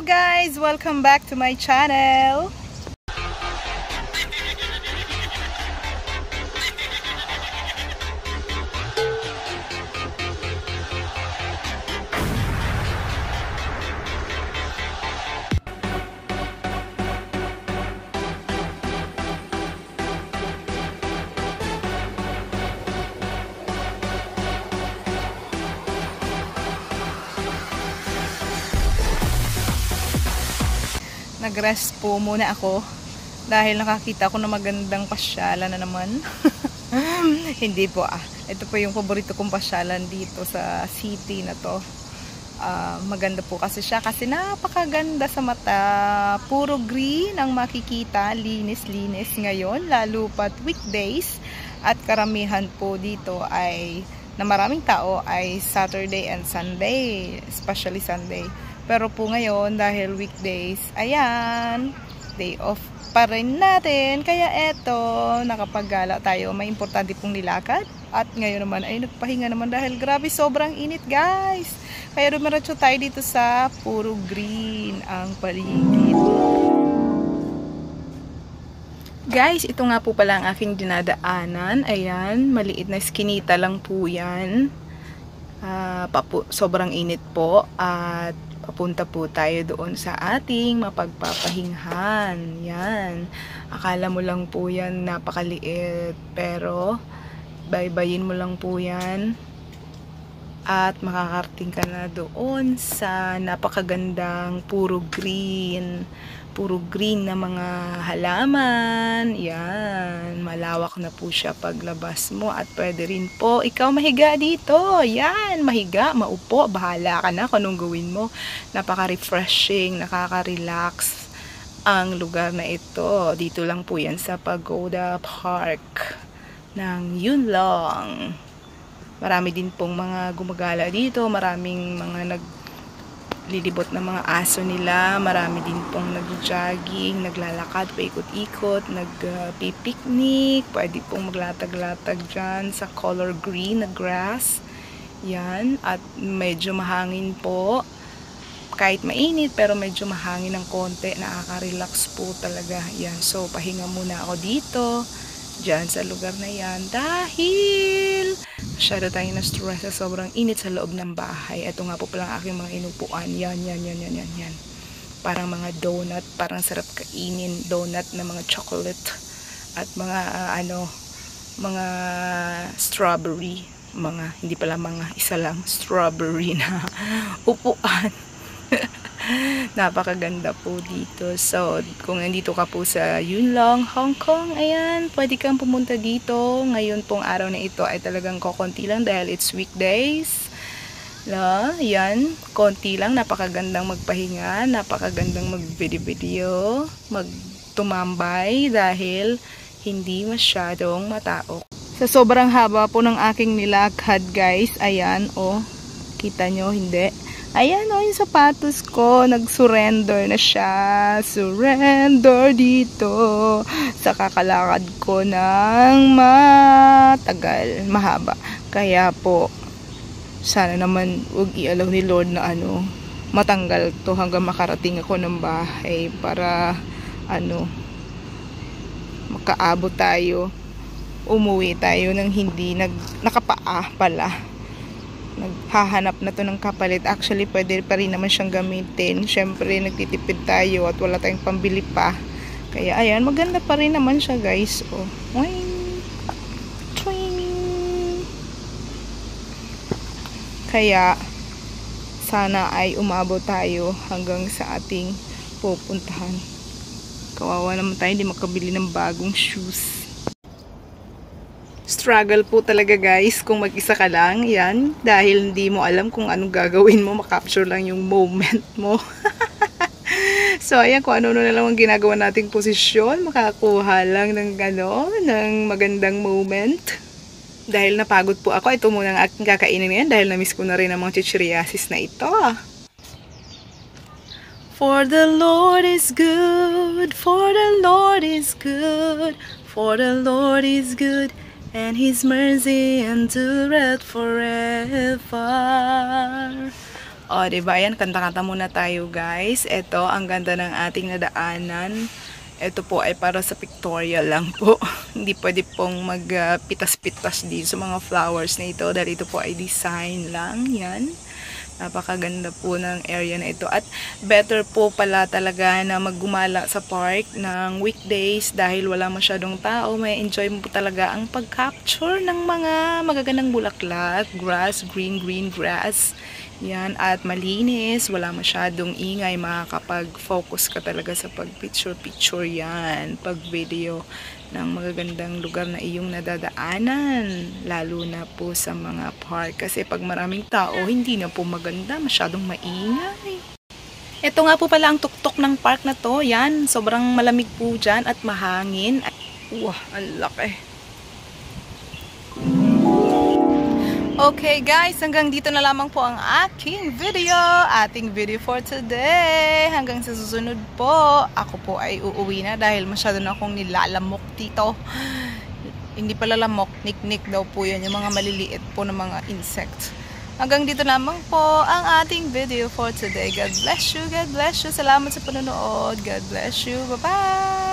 Hello guys! Welcome back to my channel! Nag-rest po muna ako dahil nakakita ko na magandang pasyalan na naman. Hindi po Ito po yung paborito kong pasyalan dito sa city na to. Maganda po kasi siya kasi napakaganda sa mata. Puro green ang makikita. Linis-linis ngayon lalo pat weekdays. At karamihan po dito ay na maraming tao ay Saturday and Sunday. Especially Sunday. Pero po ngayon, dahil weekdays, ayan, day off pa rin natin. Kaya eto, nakapaggala tayo. May importante pong nilakad. At ngayon naman ay nagpahinga naman dahil grabe sobrang init guys. Kaya dumiretso tayo dito sa puro green ang paligid. Guys, ito nga po pala ang aking dinadaanan. Ayan, maliit na skinita lang po yan. Sobrang init po at papunta po tayo doon sa ating mapagpapahinghan. Yan. Akala mo lang po yan napakaliit. Pero, baybayin mo lang po yan. At makakarating ka na doon sa napakagandang puro green. Puro green na mga halaman. Yan. Malawak na po siya paglabas mo. At pwede rin po ikaw mahiga dito. Yan. Mahiga, maupo. Bahala ka na kung anong gawin mo. Napaka-refreshing. Nakaka-relax ang lugar na ito. Dito lang po yan sa Pagoda Park ng Yunlong. Marami din pong mga gumagala dito. Maraming mga lilibot na mga aso nila. Marami din pong nag-jogging, naglalakad, paikot-ikot, nag-picnic. Pwede pong maglatag-latag dyan sa color green na grass. Yan. At medyo mahangin po. Kahit mainit, pero medyo mahangin ng konti. Nakaka-relax po talaga. Yan. So, pahinga muna ako dito. Diyan sa lugar na yan. Dahil masyado tayo na-stress sa sobrang init sa loob ng bahay. Ito nga po palang aking mga inupuan. Yan. Parang mga donut. Parang sarap kainin. Donut na mga chocolate. At mga mga strawberry. Hindi pala mga isa lang. Strawberry na upuan. Napakaganda po dito. So, kung nandito ka po sa Yunlong, Hong Kong, ayan, pwede kang pumunta dito. Ngayon pong araw na ito ay talagang kokonti lang dahil it's weekdays. Yan, konti lang. Napakagandang magpahinga, napakagandang mag-video, magtumambay dahil hindi masyadong matao. Sa sobrang haba po ng aking nilakad guys, ayan, kita nyo, hindi. Ayan yung sapatos ko, nag-surrender na siya. Surrender dito sa kakalakad ko ng matagal, mahaba. Kaya po, sana naman huwag i-allow ni Lord na matanggal to hanggang makarating ako ng bahay para makaabot tayo. Umuwi tayo ng hindi nakapaa pala. Naghahanap na to ng kapalit. Actually, pwede pa rin naman siyang gamitin. Siyempre, nagtitipid tayo at wala tayong pambili pa. Kaya, ayan, maganda pa rin naman siya, guys. Kaya, sana ay umabot tayo hanggang sa ating pupuntahan. Kawawa naman tayo, hindi makabili ng bagong shoes. Struggle po talaga guys kung mag-isa ka lang, yan, dahil hindi mo alam kung anong gagawin mo, makapture lang yung moment mo. So ayan, kung ano na lang ang ginagawa nating posisyon, makakuha lang ng magandang moment. Dahil napagod po ako, ito muna ang aking kakainin ngayon dahil na-miss ko na rin ang mga chichiriasis na ito. For the Lord is good, for the Lord is good, for the Lord is good. And His mercy endureth forever. O, diba? Ayan, kanta-kanta muna tayo, guys. Ito, ang ganda ng ating nadaanan. Ito po ay para sa pictorial lang po. Hindi pwede pong magpitas-pitas din sa mga flowers na ito. Dahil ito po ay design lang. Yan. Napakaganda po ng area na ito. At better po pala talaga na maggumala sa park ng weekdays dahil wala masyadong tao. May enjoy mo po talaga ang pag-capture ng mga magagandang bulaklak, grass, green grass. Yan, at malinis, wala masyadong ingay, makakapag-focus ka talaga sa pag-picture yan, pag-video ng magagandang lugar na iyong nadadaanan, lalo na po sa mga park, kasi pag maraming tao, hindi na po maganda, masyadong maingay. Ito nga po pala ang tuktok ng park na to, yan, sobrang malamig po dyan at mahangin. Wah, ang laki. Okay guys, hanggang dito na lamang po ang ating video for today. Hanggang sa susunod po, ako po ay uuwi na dahil masyado na akong nilalamok dito. Hindi pala lamok, niknik daw po yan, yung mga maliliit po na mga insect. Hanggang dito lamang po ang ating video for today. God bless you, God bless you. Salamat sa panonood. God bless you. Bye-bye!